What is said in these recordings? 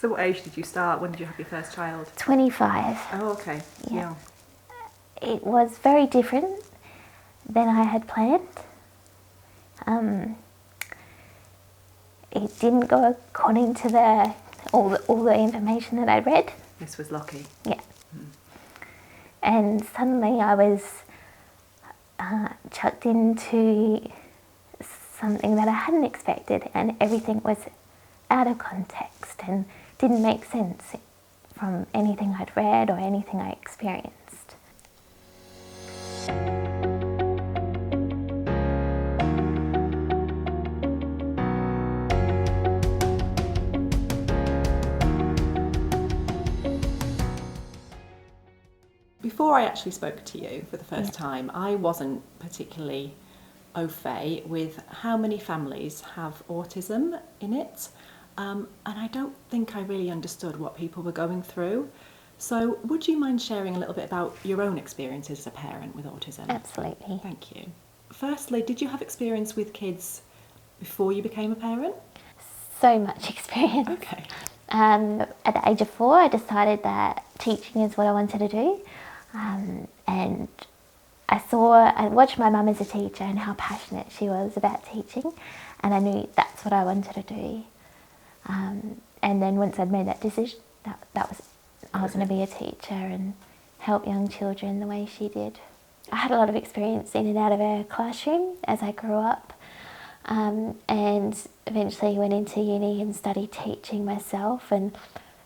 So what age did you start? When did you have your first child? 25. Oh, okay. Yeah. It was very different than I had planned. It didn't go according to all the information that I'd read. This was lucky. Yeah. And suddenly I was chucked into something that I hadn't expected, and everything was out of context and didn't make sense from anything I'd read or anything I experienced. Before I actually spoke to you for the first time, I wasn't particularly au fait with how many families have autism in it, and I don't think I really understood what people were going through. So would you mind sharing a little bit about your own experiences as a parent with autism? Absolutely. Thank you. Firstly, did you have experience with kids before you became a parent? So much experience. Okay. At the age of 4, I decided that teaching is what I wanted to do. And I watched my mum as a teacher and how passionate she was about teaching, and I knew that's what I wanted to do. And then once I'd made that decision, I was going to be a teacher and help young children the way she did. I had a lot of experience in and out of her classroom as I grew up, and eventually went into uni and studied teaching myself. And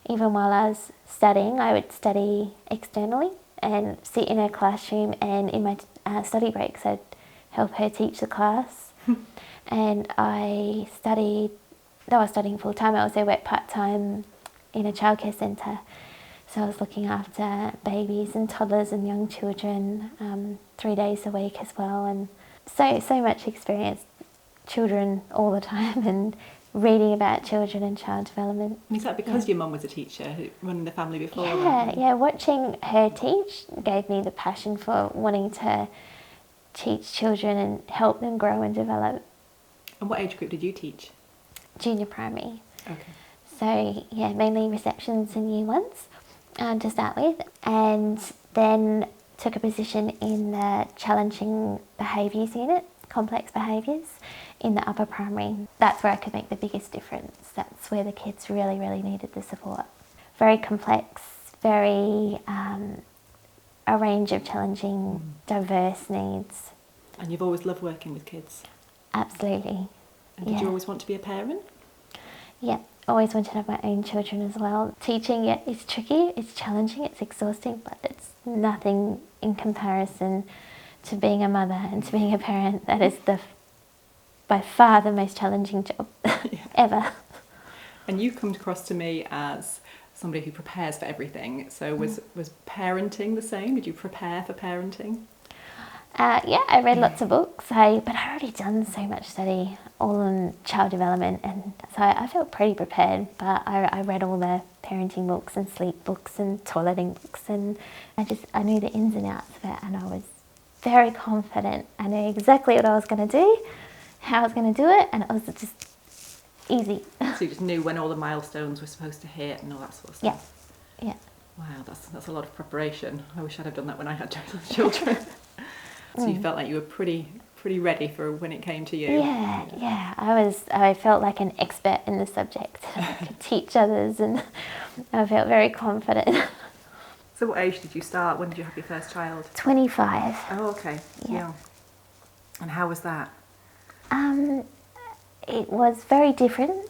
even while I was studying, I would study externally and sit in her classroom, and in my study breaks I'd help her teach the class. And I was studying full time, I also worked part time in a childcare centre. So I was looking after babies and toddlers and young children 3 days a week as well, and so much experience, children all the time, and reading about children and child development. And is that because your mum was a teacher running the family before? Yeah, watching her teach gave me the passion for wanting to teach children and help them grow and develop. And what age group did you teach? Junior primary. Okay. So yeah, mainly receptions and year ones to start with, and then took a position in the challenging behaviours unit, complex behaviours, in the upper primary. That's where I could make the biggest difference. That's where the kids really, really needed the support. Very complex, very a range of challenging, diverse needs. And you've always loved working with kids? Absolutely. And did you always want to be a parent? Yeah, always wanted to have my own children as well. Teaching is tricky, it's challenging, it's exhausting, but it's nothing in comparison to being a mother and to being a parent. That is by far the most challenging job ever. And you come across to me as somebody who prepares for everything. So was parenting the same? Did you prepare for parenting? Yeah, I read lots of books, but I'd already done so much study, all on child development, and so I felt pretty prepared. But I read all the parenting books and sleep books and toileting books, and I knew the ins and outs of it, and I was very confident. I knew exactly what I was going to do, how I was going to do it, and it was just easy. So you just knew when all the milestones were supposed to hit and all that sort of stuff? Yeah. Wow, that's a lot of preparation. I wish I'd have done that when I had children. So you felt like you were pretty ready for when it came to you? Yeah. I felt like an expert in the subject. I could teach others, and I felt very confident. So what age did you start? When did you have your first child? 25. Oh, okay. Yeah. And how was that? It was very different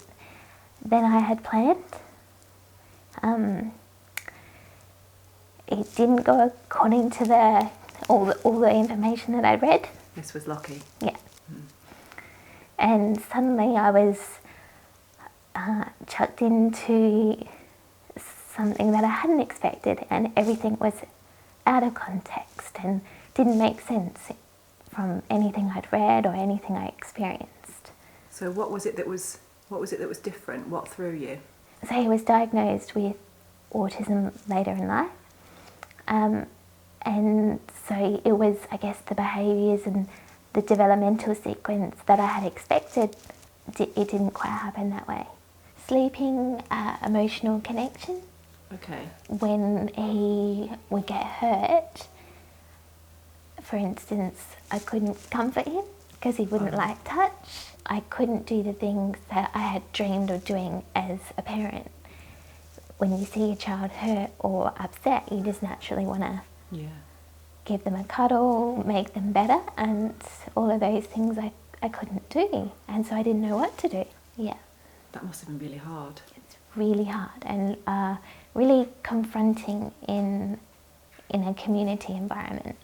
than I had planned. It didn't go according to all the information that I'd read. This was lucky. Yeah. And suddenly I was chucked into something that I hadn't expected, and everything was out of context and didn't make sense from anything I'd read or anything I experienced. So what was it that was different? What threw you? So he was diagnosed with autism later in life. And so it was, I guess, the behaviours and the developmental sequence that I had expected, it didn't quite happen that way. sleeping, emotional connection. Okay. When he would get hurt, for instance, I couldn't comfort him because he wouldn't like touch. I couldn't do the things that I had dreamed of doing as a parent. When you see a child hurt or upset, you just naturally want to give them a cuddle, make them better, and all of those things I couldn't do, and so I didn't know what to do. Yeah. That must have been really hard. It's really hard and really confronting in a community environment,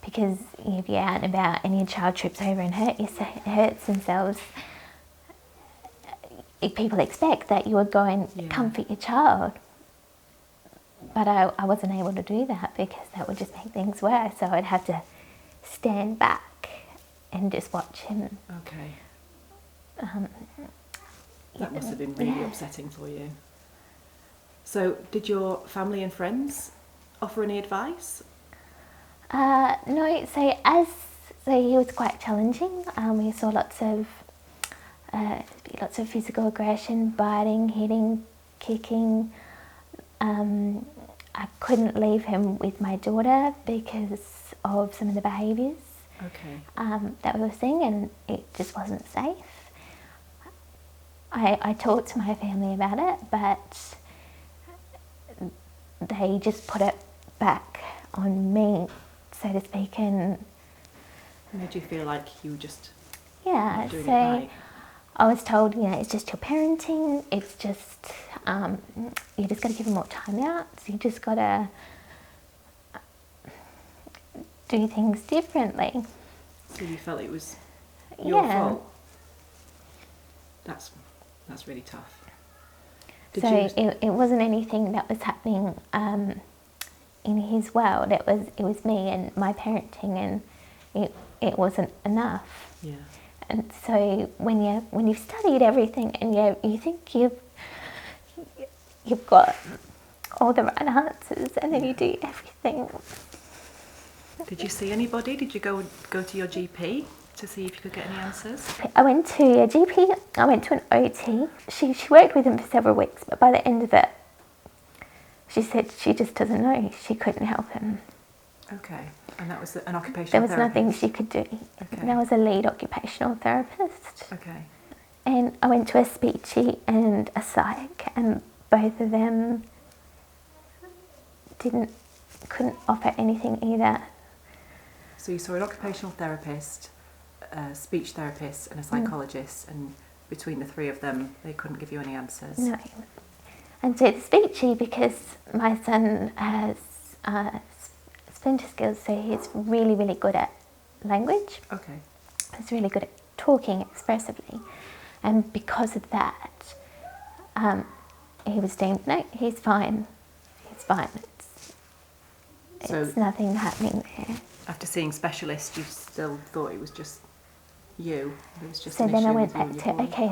because if you're out and about and your child trips over and hurts themselves, people expect that you would go and comfort your child. But I wasn't able to do that because that would just make things worse. So I'd have to stand back and just watch him. Okay. That must have been really upsetting for you. So did your family and friends offer any advice? No, so he was quite challenging. We saw lots of physical aggression, biting, hitting, kicking. I couldn't leave him with my daughter because of some of the behaviours that we were seeing, and it just wasn't safe. I talked to my family about it, but they just put it back on me, so to speak, and made you feel like you were just not doing it right. I was told, it's just your parenting, it's just, you just got to give them more time out, so you just got to do things differently. So you felt it was your fault? That's really tough. It wasn't anything that was happening in his world, it was me and my parenting, and it wasn't enough. Yeah. And so when you've studied everything and you think you've got all the right answers, and then you do everything. Did you see anybody? Did you go to your GP to see if you could get any answers? I went to a GP. I went to an OT. She worked with him for several weeks, but by the end of it, she said she just doesn't know. She couldn't help him. Okay. And that was an occupational therapist? There was nothing she could do. Okay. There was a lead occupational therapist. Okay. And I went to a speechy and a psych, and both of them couldn't offer anything either. So you saw an occupational therapist, a speech therapist and a psychologist, and between the three of them, they couldn't give you any answers? No. And so the speechy, because my son has splinter skills, so he's really, really good at language. Okay. He's really good at talking expressively. And because of that, he was deemed, no, he's fine. He's fine. It's nothing happening there. After seeing specialists, you still thought it was just you? It was just so then I went back to, okay,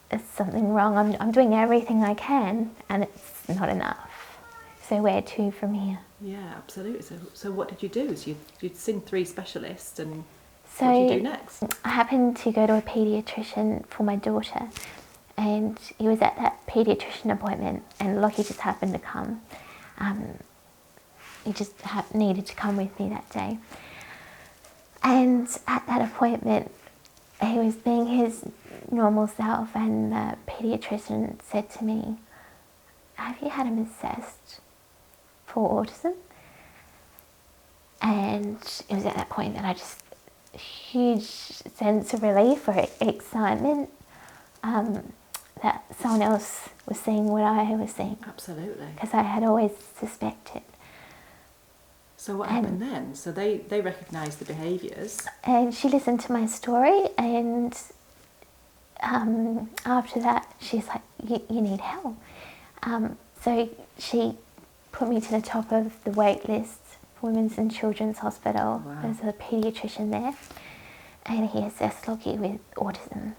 there's something wrong. I'm doing everything I can, and it's not enough. So where to from here? Yeah, absolutely. So what did you do? So you'd seen 3 specialists, and what did you do next? I happened to go to a paediatrician for my daughter, and he was at that paediatrician appointment, and Lockie just happened to come. He just needed to come with me that day. And at that appointment, he was being his normal self, and the paediatrician said to me, "Have you had him assessed for autism?" And it was at that point that I just, huge sense of relief or excitement that someone else was seeing what I was seeing. Absolutely. Because I had always suspected. So what happened then? So they recognised the behaviours. And she listened to my story, and after that she's like, you need help. So she put me to the top of the wait list for Women's and Children's Hospital. Wow. There's a paediatrician there, and he assessed Lockie with autism.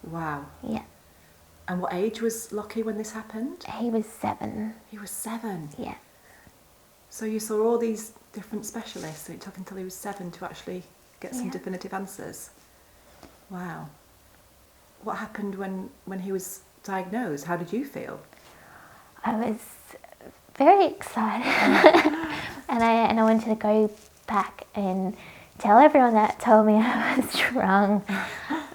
Wow. Yeah. And what age was Lockie when this happened? He was 7. He was 7? Yeah. So you saw all these different specialists, so it took until he was 7 to actually get some definitive answers? Wow. What happened when he was diagnosed, how did you feel? I was very excited and I wanted to go back and tell everyone that told me I was wrong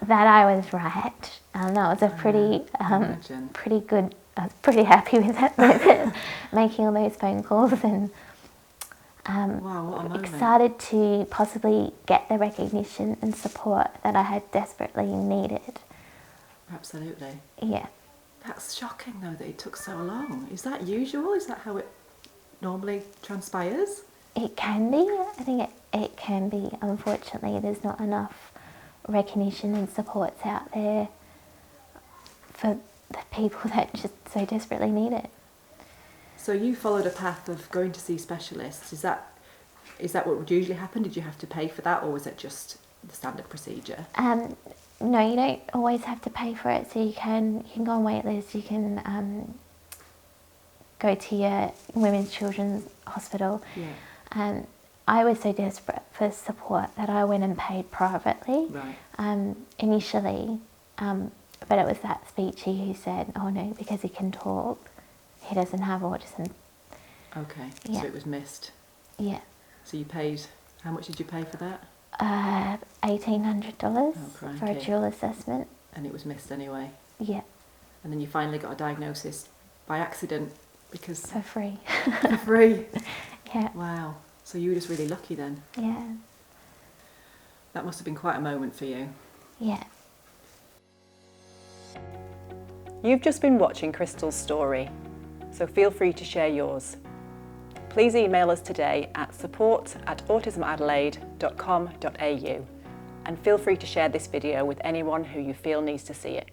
that I was right. That was a pretty good, I was pretty happy with that, making all those phone calls, and wow, what a moment. excited to possibly get the recognition and support that I had desperately needed. Absolutely. Yeah. That's shocking though that it took so long. Is that usual? Is that how it normally transpires? It can be. I think it can be. Unfortunately, there's not enough recognition and supports out there for the people that just so desperately need it. So you followed a path of going to see specialists. Is that what would usually happen? Did you have to pay for that, or was it just the standard procedure? No, you don't always have to pay for it. So you can go on wait lists. You can go to your Women's Children's Hospital. Yeah. I was so desperate for support that I went and paid privately. Right. Initially, but it was that speechy who said, "Oh no, because he can talk, he doesn't have autism." Okay. Yeah. So it was missed. Yeah. So you paid. How much did you pay for that? $1,800 for a crikey. dual assessment. And it was missed anyway. Yeah. And then you finally got a diagnosis by accident because For free. for free. Yeah. Wow. So you were just really lucky then. Yeah. That must have been quite a moment for you. Yeah. You've just been watching Crystal's story, so feel free to share yours. Please email us today at support@autismadelaide.com.au and feel free to share this video with anyone who you feel needs to see it.